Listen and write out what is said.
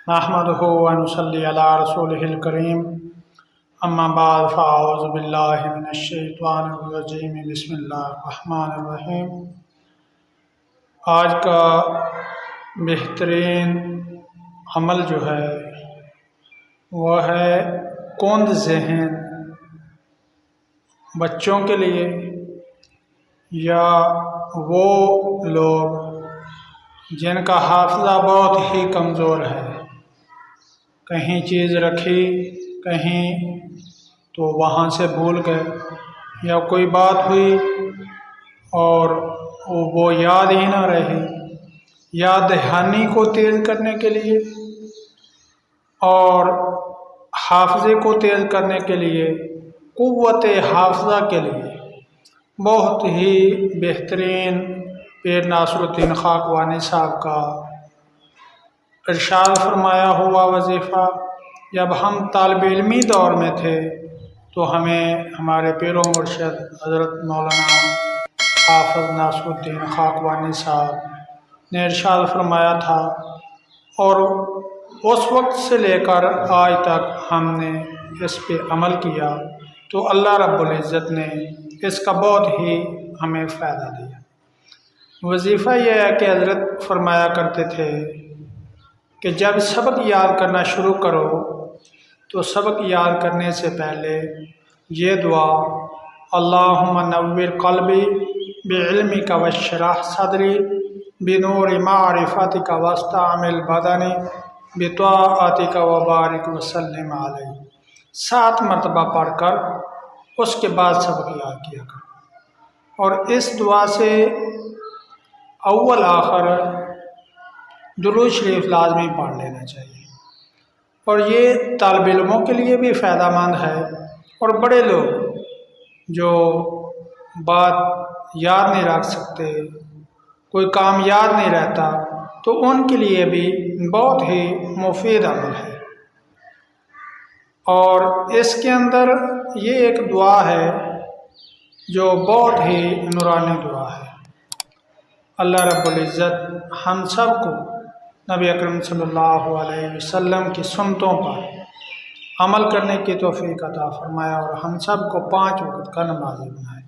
نحمدہ و نصلی علی رسولہ الکریم اما بعد فاعوذ باللہ من الشیطان الرجیم بسم اللہ الرحمن الرحیم۔ آج کا بہترین عمل جو ہے وہ ہے کند ذہن بچوں کے لیے یا وہ لوگ جن کا حافظہ بہت ہی کمزور ہے، کہیں چیز رکھی کہیں تو وہاں سے بھول گئے، یا کوئی بات ہوئی اور وہ یاد ہی نہ رہی۔ یاد دہانی کو تیز کرنے کے لیے اور حافظے کو تیز کرنے کے لیے، قوت حافظہ کے لیے بہت ہی بہترین پیر ناصر الدین خاقوانی صاحب کا ارشاد فرمایا ہوا وظیفہ جب ہم طالب علمی دور میں تھے تو ہمیں ہمارے پیر و مرشد حضرت مولانا حافظ ناصر الدین خاقوانی صاحب نے ارشاد فرمایا تھا، اور اس وقت سے لے کر آج تک ہم نے اس پہ عمل کیا تو اللہ رب العزت نے اس کا بہت ہی ہمیں فائدہ دیا۔ وظیفہ یہ ہے کہ حضرت فرمایا کرتے تھے کہ جب سبق یاد کرنا شروع کرو تو سبق یاد کرنے سے پہلے یہ دعا، اللہم نور قلبی بعلمک واشرح صدری بنور معرفتک واستعمل بدنی بطاعتک وبارک وسلم علیہ، 7 مرتبہ پڑھ کر اس کے بعد سبق یاد کیا کرو، اور اس دعا سے اول آخر درود شریف لازمی پڑھ لینا چاہیے، اور یہ طالب علموں کے لیے بھی فائدہ مند ہے، اور بڑے لوگ جو بات یاد نہیں رکھ سکتے، کوئی کام یاد نہیں رہتا، تو ان کے لیے بھی بہت ہی مفید عمل ہے۔ اور اس کے اندر یہ ایک دعا ہے جو بہت ہی نورانی دعا ہے۔ اللہ رب العزت ہم سب کو نبی اکرم صلی اللہ علیہ وسلم کی سنتوں پر عمل کرنے کی توفیق عطا فرمایا، اور ہم سب کو 5 وقت کا نمازی بنائے۔